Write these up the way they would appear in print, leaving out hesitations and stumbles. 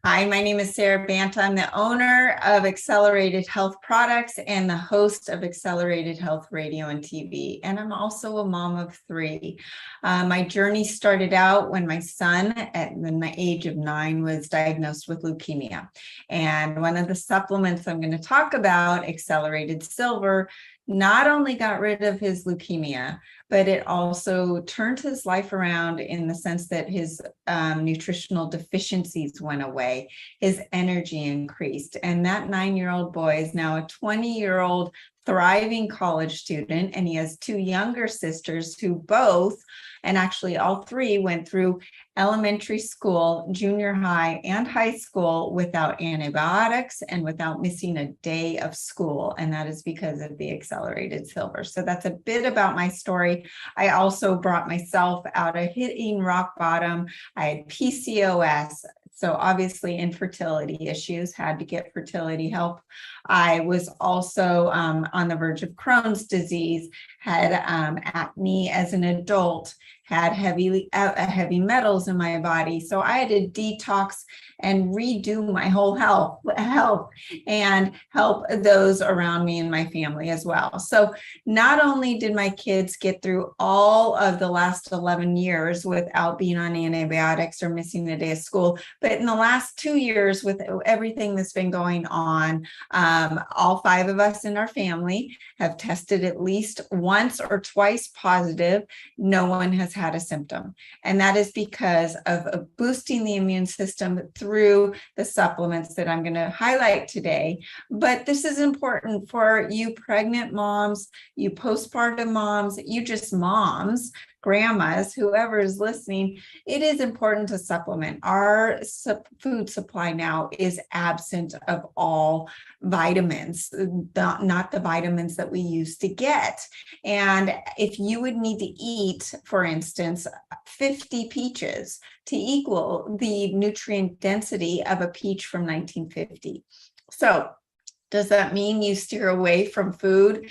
Hi, my name is Sara Banta. I'm the owner of Accelerated Health Products and the host of Accelerated Health Radio and TV. And I'm also a mom of three. My journey started out when my son, at the age of 9, was diagnosed with leukemia. And one of the supplements I'm going to talk about, Accelerated Silver, not only got rid of his leukemia, but it also turned his life around in the sense that his nutritional deficiencies went away, his energy increased, and that 9-year-old boy is now a 20-year-old thriving college student, and he has 2 younger sisters who both, and actually all 3, went through elementary school, junior high, and high school without antibiotics and without missing a day of school. And that is because of the Accelerated Silver. So that's a bit about my story. I also brought myself out of hitting rock bottom. I had PCOS. So obviously infertility issues, had to get fertility help. I was also on the verge of Crohn's disease, had acne as an adult, had heavy metals in my body. So I had to detox and redo my whole health and help those around me and my family as well. So not only did my kids get through all of the last 11 years without being on antibiotics or missing a day of school, but in the last 2 years with everything that's been going on, all 5 of us in our family have tested at least once or twice positive. No one has had a symptom. And that is because of boosting the immune system through the supplements that I'm going to highlight today. But this is important for you pregnant moms, you postpartum moms, you just moms, grandmas, whoever is listening. It is important to supplement. Our food supply now is absent of all vitamins, not the vitamins that we used to get. And if you would need to eat, for instance, 50 peaches to equal the nutrient density of a peach from 1950. So does that mean you steer away from food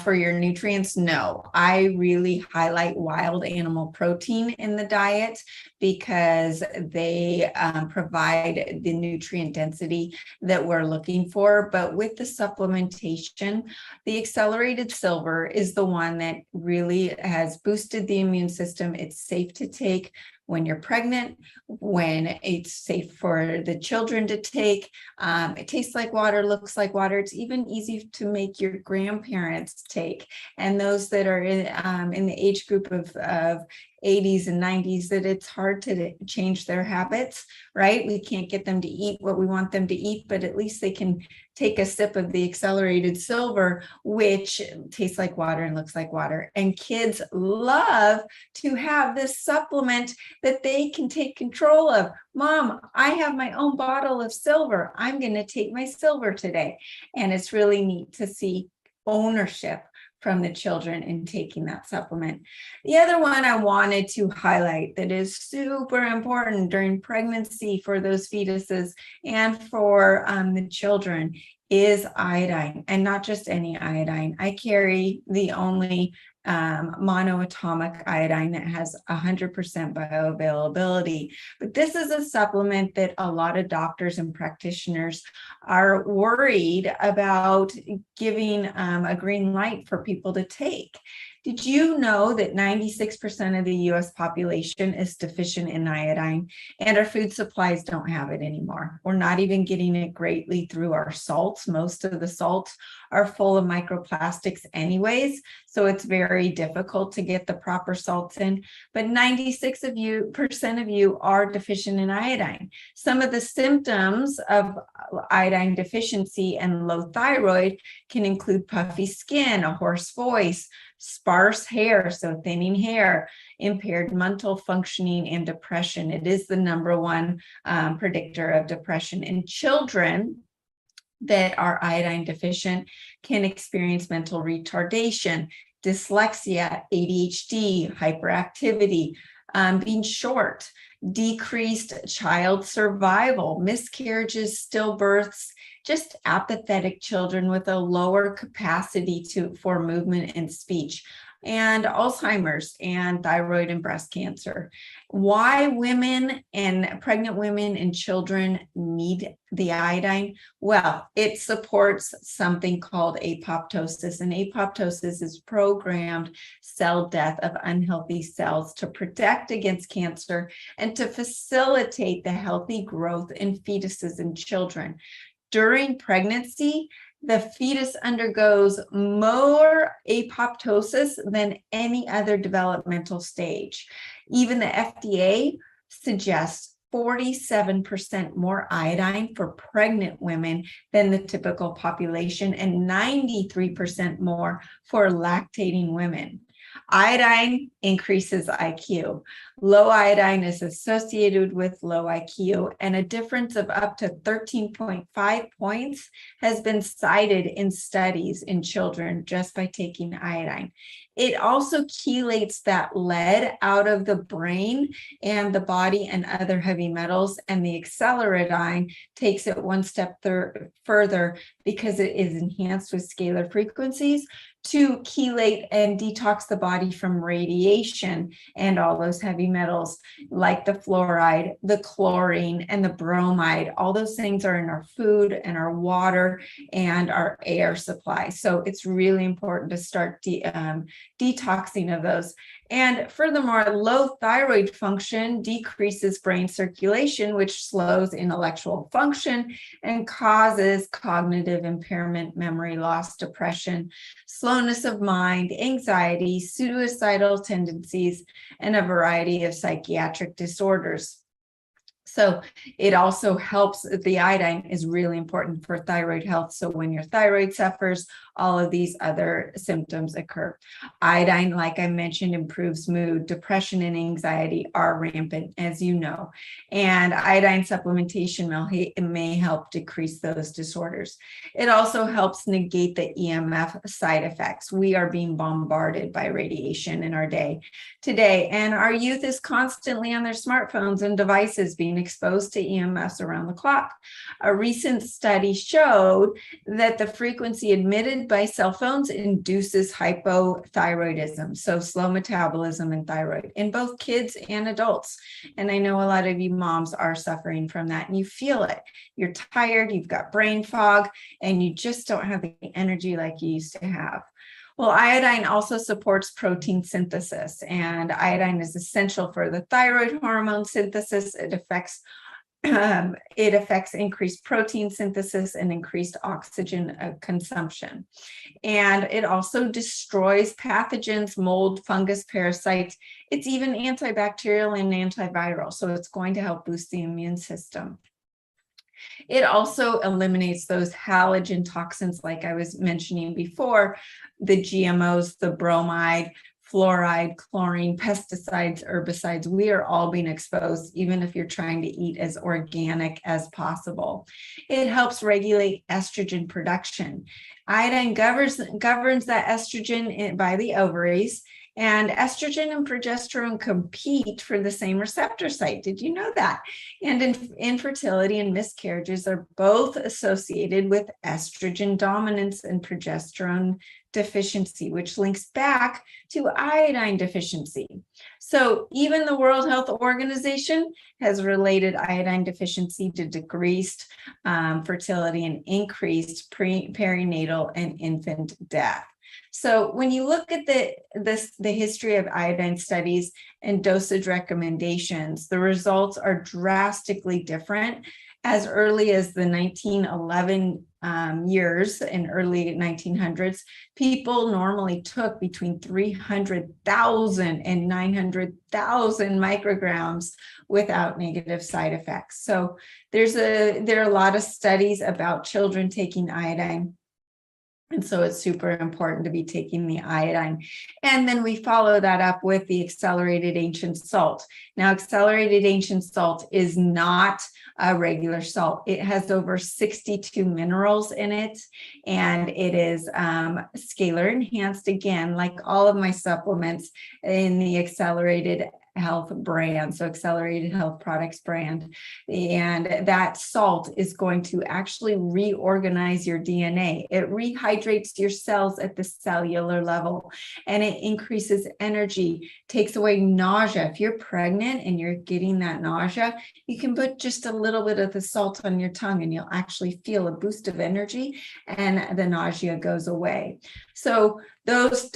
for your nutrients? No, I really highlight wild animal protein in the diet because they provide the nutrient density that we're looking for. But with the supplementation, the Accelerated Silver is the one that really has boosted the immune system. It's safe to take when you're pregnant, when it's safe for the children to take. It tastes like water, looks like water. It's even easy to make your grandparents take. And those that are in the age group of 80s and 90s, that it's hard to change their habits, right? We can't get them to eat what we want them to eat, but at least they can take a sip of the Accelerated Silver, which tastes like water and looks like water. And kids love to have this supplement that they can take control of. Mom, I have my own bottle of silver. I'm going to take my silver today. And it's really neat to see ownership from the children in taking that supplement. The other one I wanted to highlight that is super important during pregnancy for those fetuses and for the children is iodine, and not just any iodine. I carry the only monoatomic iodine that has 100% bioavailability. But this is a supplement that a lot of doctors and practitioners are worried about giving a green light for people to take. Did you know that 96% of the US population is deficient in iodine, and our food supplies don't have it anymore? We're not even getting it greatly through our salts. Most of the salts are full of microplastics anyways, so it's very difficult to get the proper salts in. But 96% of you are deficient in iodine. Some of the symptoms of iodine deficiency and low thyroid can include puffy skin, a hoarse voice, sparse hair, so thinning hair, impaired mental functioning, and depression. It is the number one predictor of depression. In children that are iodine deficient can experience mental retardation, dyslexia, ADHD, hyperactivity, being short, decreased child survival, miscarriages, stillbirths, just apathetic children with a lower capacity for movement and speech. and Alzheimer's and thyroid and breast cancer. Why women and pregnant women and children need the iodine? Well, it supports something called apoptosis, and apoptosis is programmed cell death of unhealthy cells to protect against cancer and to facilitate the healthy growth in fetuses and children. During pregnancy, the fetus undergoes more apoptosis than any other developmental stage. Even the FDA suggests 47% more iodine for pregnant women than the typical population and 93% more for lactating women. Iodine increases IQ. Low iodine is associated with low IQ, and a difference of up to 13.5 points has been cited in studies in children just by taking iodine. It also chelates that lead out of the brain and the body and other heavy metals, and the Accelerate takes it one step further because it is enhanced with scalar frequencies to chelate and detox the body from radiation and all those heavy metals like the fluoride, the chlorine, and the bromide. All those things are in our food and our water and our air supply. So it's really important to start detoxing of those. And furthermore, low thyroid function decreases brain circulation, which slows intellectual function and causes cognitive impairment, memory loss, depression, slowness of mind, anxiety, suicidal tendencies, and a variety of psychiatric disorders. So it also helps. The iodine is really important for thyroid health. So when your thyroid suffers, all of these other symptoms occur. Iodine, like I mentioned, improves mood. Depression and anxiety are rampant, as you know. And iodine supplementation may help decrease those disorders. It also helps negate the EMF side effects. We are being bombarded by radiation in our day today, and our youth is constantly on their smartphones and devices being exposed to EMFs around the clock. A recent study showed that the frequency emitted by cell phones induces hypothyroidism, so slow metabolism and thyroid in both kids and adults. And I know a lot of you moms are suffering from that, and you feel it. You're tired, you've got brain fog, and you just don't have the energy like you used to have. Well, iodine also supports protein synthesis, and iodine is essential for the thyroid hormone synthesis. It affects increased protein synthesis and increased oxygen consumption. And it also destroys pathogens, mold, fungus, parasites. It's even antibacterial and antiviral, so it's going to help boost the immune system. It also eliminates those halogen toxins, like I was mentioning before, the GMOs, the bromide, fluoride, chlorine, pesticides, herbicides. We are all being exposed, even if you're trying to eat as organic as possible. It helps regulate estrogen production. Iodine governs that estrogen by the ovaries, and estrogen and progesterone compete for the same receptor site. Did you know that? And infertility and miscarriages are both associated with estrogen dominance and progesterone deficiency, which links back to iodine deficiency. So even the World Health Organization has related iodine deficiency to decreased fertility and increased perinatal and infant death. So when you look at the history of iodine studies and dosage recommendations, the results are drastically different. As early as the 1911 years in early 1900s, people normally took between 300,000 and 900,000 micrograms without negative side effects. So there are a lot of studies about children taking iodine. And so it's super important to be taking the iodine. And then we follow that up with the accelerated ancient salt. Now, accelerated ancient salt is not a regular salt. It has over 62 minerals in it, and it is scalar enhanced, again, like all of my supplements in the accelerated Health brand, so Accelerated Health Products brand. And that salt is going to actually reorganize your DNA. It rehydrates your cells at the cellular level, and it increases energy, takes away nausea. If you're pregnant and you're getting that nausea, you can put just a little bit of the salt on your tongue and you'll actually feel a boost of energy and the nausea goes away. So those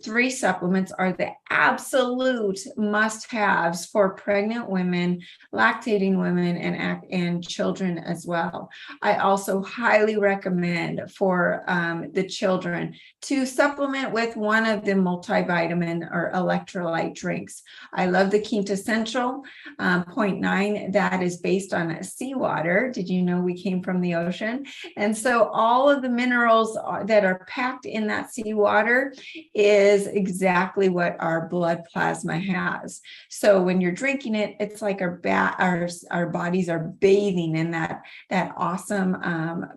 three supplements are the absolute must-haves for pregnant women, lactating women, and children as well. I also highly recommend for the children to supplement with one of the multivitamin or electrolyte drinks. I love the Quintessential 0.9 that is based on seawater. Did you know we came from the ocean? And so all of the minerals that are packed in that seawater is exactly what our blood plasma has. So when you're drinking it, it's like our bodies are bathing in that awesome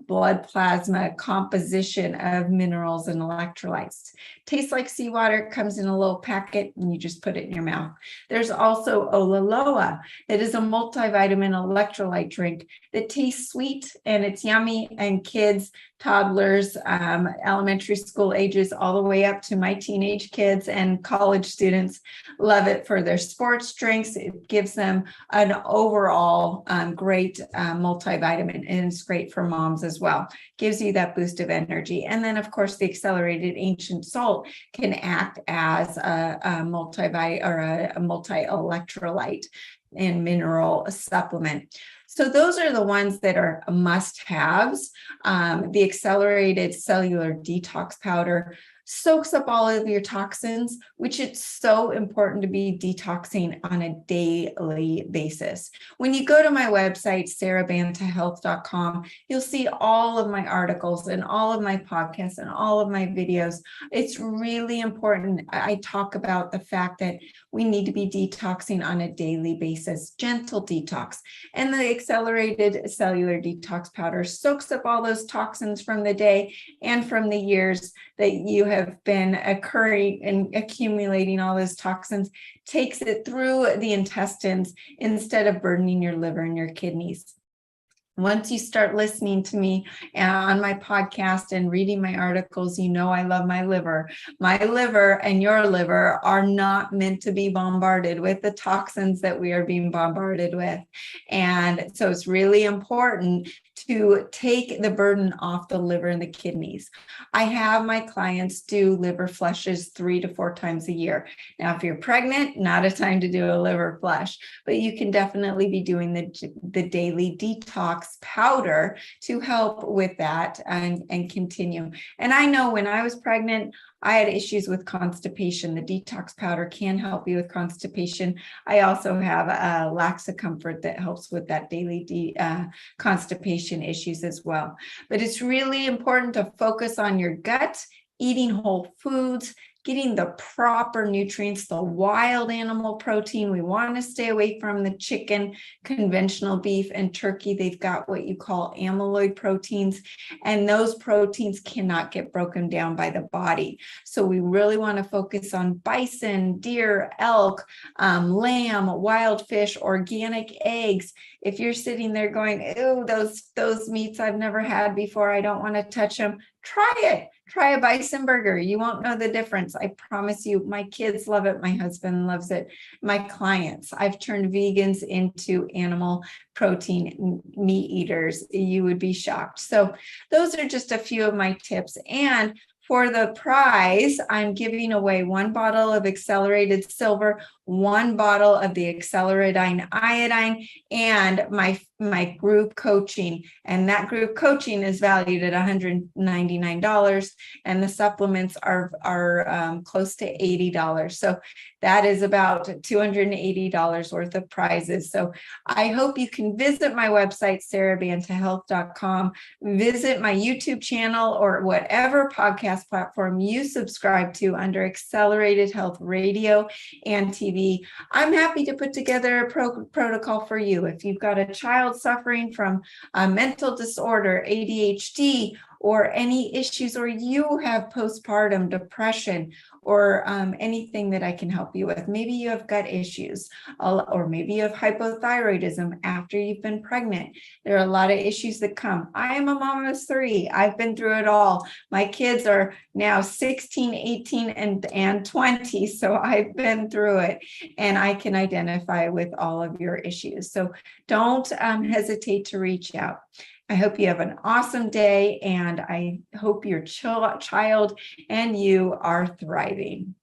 blood plasma composition of minerals and electrolytes. Tastes like seawater, comes in a little packet, and you just put it in your mouth. There's also Olaloa, that is a multivitamin electrolyte drink that tastes sweet and it's yummy, and kids, toddlers, elementary school ages, all the way up to my teenage kids and college students love it for their sports drinks. It gives them an overall great multivitamin, and it's great for moms as well. Gives you that boost of energy. And then, of course, the Accelerated Ancient Salt can act as a multi-electrolyte and mineral supplement. So those are the ones that are must-haves. The Accelerated Cellular Detox Powder soaks up all of your toxins, which it's so important to be detoxing on a daily basis. When you go to my website, sarabantahealth.com, you'll see all of my articles and all of my podcasts and all of my videos. It's really important. I talk about the fact that we need to be detoxing on a daily basis, gentle detox. And the Accelerated Cellular Detox Powder soaks up all those toxins from the day and from the years that you have been occurring and accumulating all those toxins, takes it through the intestines instead of burdening your liver and your kidneys. Once you start listening to me on my podcast and reading my articles, you know I love my liver. My liver and your liver are not meant to be bombarded with the toxins that we are being bombarded with. And so it's really important to take the burden off the liver and the kidneys. I have my clients do liver flushes 3 to 4 times a year. Now, if you're pregnant, not a time to do a liver flush, but you can definitely be doing the daily detox powder to help with that and continue. And I know when I was pregnant, I had issues with constipation. The detox powder can help you with constipation. I also have a Laxa Comfort that helps with that daily constipation issues as well. But it's really important to focus on your gut, eating whole foods, getting the proper nutrients, the wild animal protein. We want to stay away from the chicken, conventional beef, and turkey. They've got what you call amyloid proteins, and those proteins cannot get broken down by the body. So we really want to focus on bison, deer, elk, lamb, wild fish, organic eggs. If you're sitting there going, ew, those meats I've never had before, I don't want to touch them, try it. Try a bison burger. You won't know the difference. I promise you, my kids love it. My husband loves it. My clients, I've turned vegans into animal protein meat eaters. You would be shocked. So those are just a few of my tips. And for the prize, I'm giving away 1 bottle of Accelerated Silver, 1 bottle of the Accelerate Iodine, and my group coaching. And that group coaching is valued at $199, and the supplements are close to $80. So that is about $280 worth of prizes. So I hope you can visit my website, sarabantahealth.com, visit my YouTube channel or whatever podcast platform you subscribe to under Accelerated Health Radio and TV. I'm happy to put together a protocol for you. If you've got a child suffering from a mental disorder, ADHD, or any issues, or you have postpartum depression, or anything that I can help you with. Maybe you have gut issues, or maybe you have hypothyroidism after you've been pregnant. There are a lot of issues that come. I am a mom of 3. I've been through it all. My kids are now 16, 18, and 20. So I've been through it, and I can identify with all of your issues. So don't hesitate to reach out. I hope you have an awesome day, and I hope your child and you are thriving.